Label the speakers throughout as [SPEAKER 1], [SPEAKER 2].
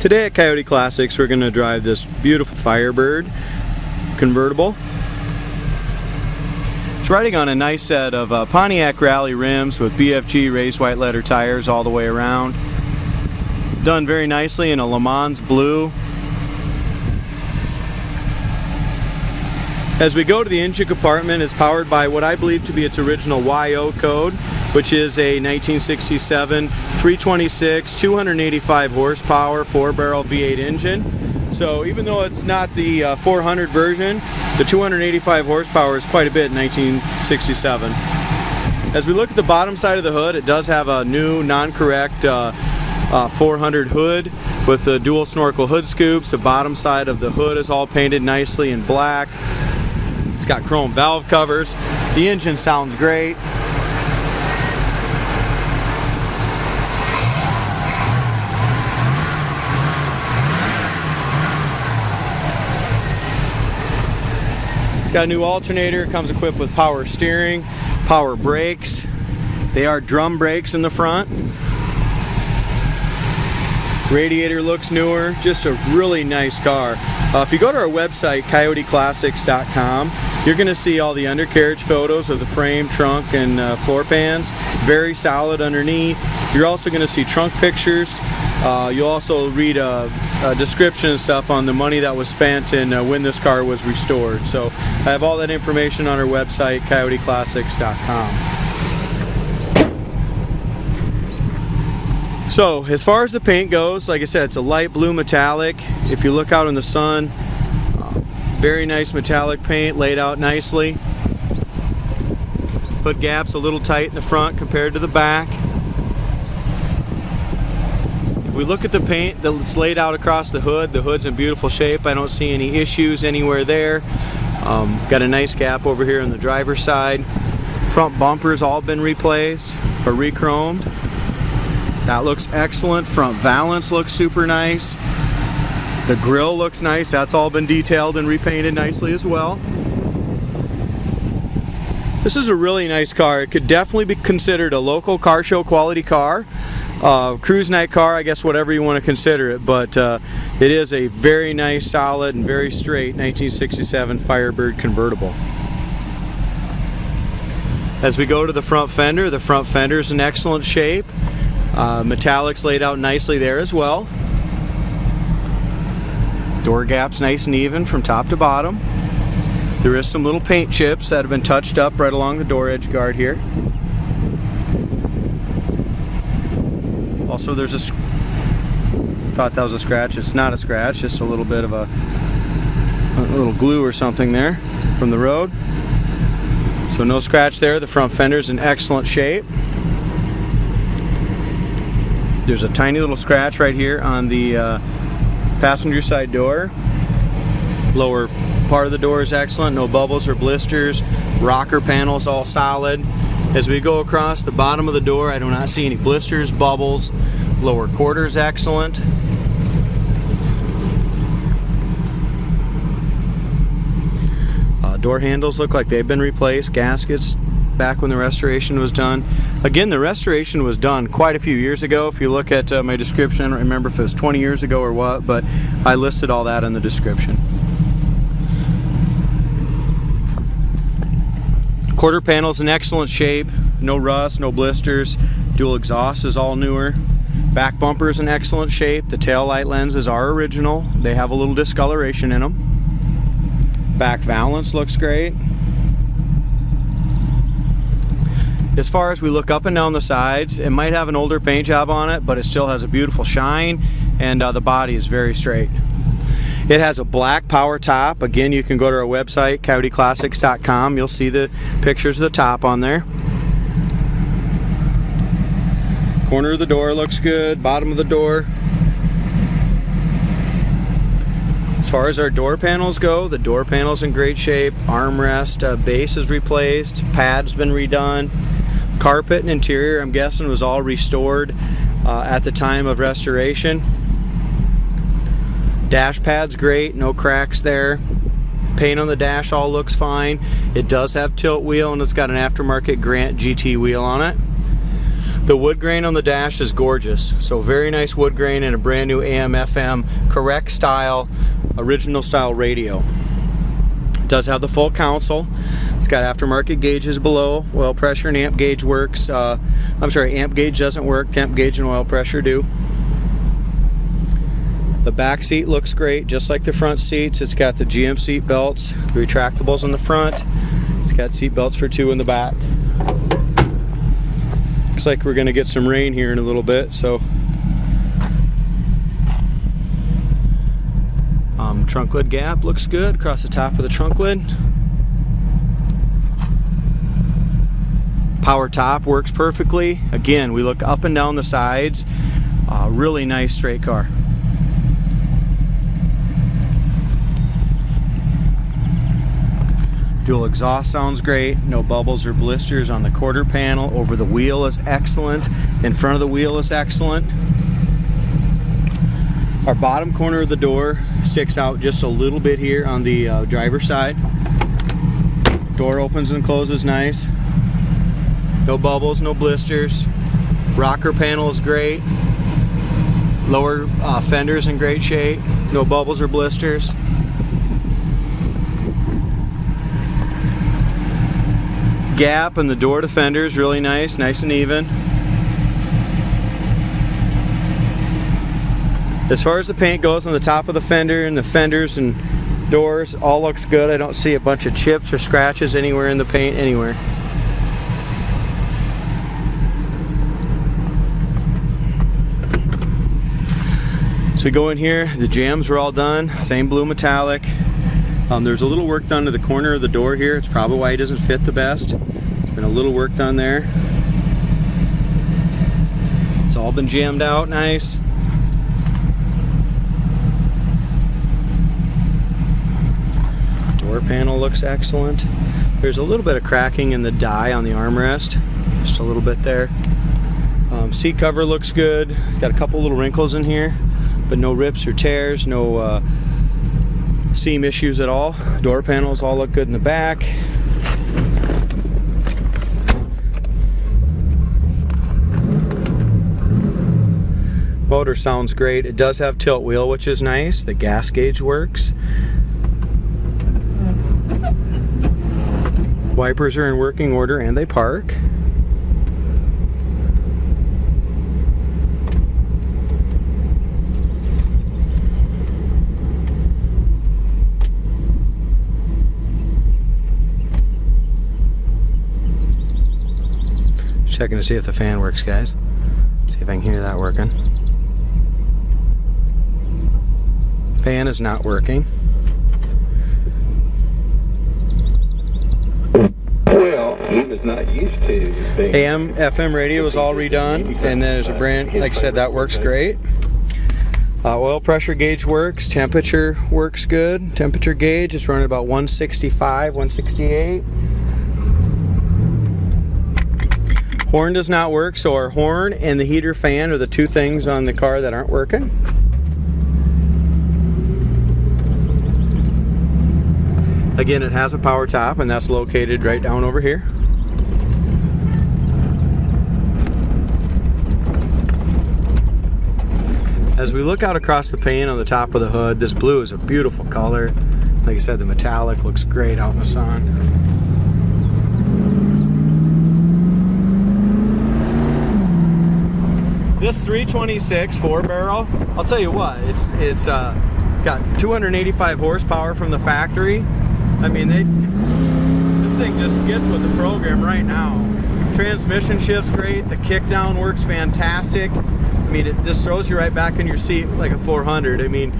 [SPEAKER 1] Today at Coyote Classics we're going to drive this beautiful Firebird Convertible. It's riding on a nice set of Pontiac Rally rims with BFG raised white letter tires all the way around. Done very nicely in a Le Mans blue. As we go to the engine compartment, it's powered by what I believe to be its original YO code, which is a 1967 326 285 horsepower 4-barrel V8 engine. So even though it's not the 400 version, the 285 horsepower is quite a bit in 1967. As we look at the bottom side of the hood, it does have a new non-correct 400 hood with the dual snorkel hood scoops. The bottom side of the hood is all painted nicely in black. It's got chrome valve covers. The engine sounds great. It's got a new alternator. It comes equipped with power steering, power brakes. They are drum brakes in the front. Radiator looks newer. Just a really nice car. If you go to our website, coyoteclassics.com, you're going to see all the undercarriage photos of the frame, trunk, and floor pans. Very solid underneath. You're also going to see trunk pictures. You'll also read a description and stuff on the money that was spent and when this car was restored. So I have all that information on our website, coyoteclassics.com. So as far as the paint goes, like I said, it's a light blue metallic. If you look out in the sun, very nice metallic paint laid out nicely. Hood gap's a little tight in the front compared to the back. If we look at the paint that's laid out across the hood's in beautiful shape. I don't see any issues anywhere there. Got a nice gap over here on the driver's side. Front bumpers all been replaced or re-chromed. That looks excellent. Front valance looks super nice. The grille looks nice. That's all been detailed and repainted nicely as well. This is a really nice car. It could definitely be considered a local car show quality car. Cruise night car, I guess, whatever you want to consider it, but it is a very nice, solid, and very straight 1967 Firebird Convertible. As we go to the front fender is in excellent shape. Metallics laid out nicely there as well. Door gap's nice and even from top to bottom. There is some little paint chips that have been touched up right along the door edge guard here. Also, there's a thought that was a scratch. It's not a scratch, just a little bit of a little glue or something there from the road. So no scratch there. The front fender's in excellent shape. There's a tiny little scratch right here on the passenger side door. Lower part of the door is excellent. No bubbles or blisters. Rocker panels all solid. As we go across the bottom of the door, I do not see any blisters, bubbles. Lower quarters excellent. Door handles look like they've been replaced. Gaskets back when the restoration was done. Again, the restoration was done quite a few years ago. If you look at my description, I don't remember if it was 20 years ago or what, but I listed all that in the description. Quarter panel's in excellent shape. No rust, no blisters. Dual exhaust is all newer. Back bumper is in excellent shape. The tail light lenses are original. They have a little discoloration in them. Back valance looks great. As far as we look up and down the sides, it might have an older paint job on it, but it still has a beautiful shine, and the body is very straight. It has a black power top. Again, you can go to our website, coyoteclassics.com. You'll see the pictures of the top on there. Corner of the door looks good. Bottom of the door. As far as our door panels go, the door panel's in great shape. Armrest base is replaced. Pad's been redone. Carpet and interior, I'm guessing, was all restored at the time of restoration. Dash pad's great, no cracks there. Paint on the dash all looks fine. It does have tilt wheel, and it's got an aftermarket Grant GT wheel on it. The wood grain on the dash is gorgeous. So very nice wood grain and a brand new AM FM correct style, original style radio. It does have the full console. It's got aftermarket gauges below. Oil pressure and amp gauge works. I'm sorry, amp gauge doesn't work. Temp gauge and oil pressure do. The back seat looks great, just like the front seats. It's got the GM seat belts, the retractables in the front. It's got seat belts for 2 in the back. Looks like we're going to get some rain here in a little bit, so trunk lid gap looks good across the top of the trunk lid. Power top works perfectly. Again, we look up and down the sides. Really nice straight car. Dual exhaust sounds great. No bubbles or blisters on the quarter panel. Over the wheel is excellent. In front of the wheel is excellent. Our bottom corner of the door sticks out just a little bit here on the driver's side. Door opens and closes nice. No bubbles, no blisters. Rocker panel is great. Lower fender's in great shape. No bubbles or blisters. Gap in the door to fender is really nice and even. As far as the paint goes on the top of the fender and the fenders and doors, all looks good. I don't see a bunch of chips or scratches anywhere in the paint anywhere. So we go in here, the jambs were all done, same blue metallic. There's a little work done to the corner of the door here. It's probably why it doesn't fit the best. Been a little work done there. It's all been jammed out nice. Door panel looks excellent. There's a little bit of cracking in the die on the armrest, just a little bit there. Seat cover looks good. It's got a couple little wrinkles in here, but no rips or tears, no seam issues at all. Door panels all look good in the back. Motor sounds great. It does have tilt wheel, which is nice. The gas gauge works. Wipers are in working order and they park. Checking to see if the fan works, guys. See if I can hear that working. Fan is not working.
[SPEAKER 2] Well, he was not used to
[SPEAKER 1] AM, FM radio is all redone, and then there's a brand, like I said, that works great. Oil pressure gauge works, temperature works good. Temperature gauge is running about 165, 168. Horn does not work, so our horn and the heater fan are the two things on the car that aren't working. Again, it has a power top, and that's located right down over here. As we look out across the paint on the top of the hood, this blue is a beautiful color. Like I said, the metallic looks great out in the sun. This 326 4-barrel, I'll tell you what, it's got 285 horsepower from the factory. I mean, this thing just gets with the program right now. Transmission shifts great, the kickdown works fantastic. I mean, it just throws you right back in your seat like a 400. I mean,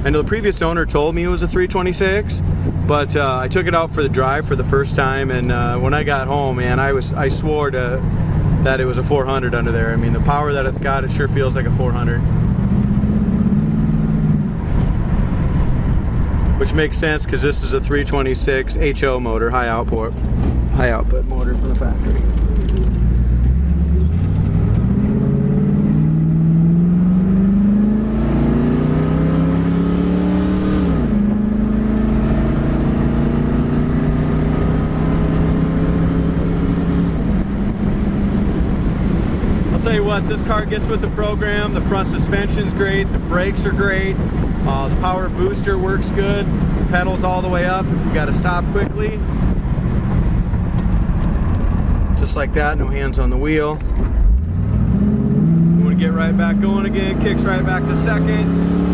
[SPEAKER 1] I know the previous owner told me it was a 326, but I took it out for the drive for the first time, and when I got home, man, I swore that it was a 400 under there. I mean, the power that it's got, it sure feels like a 400. Which makes sense because this is a 326 HO motor, high output motor from the factory. what, this car gets with the program. The front suspension's great, the brakes are great, the power booster works good, pedals all the way up if you got to stop quickly. Just like that, no hands on the wheel. You want to get right back going again, kicks right back to second.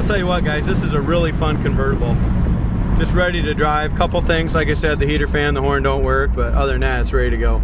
[SPEAKER 1] Tell you what, guys, this is a really fun convertible. Just ready to drive. Couple things, like I said, the heater fan, the horn don't work, but other than that, it's ready to go.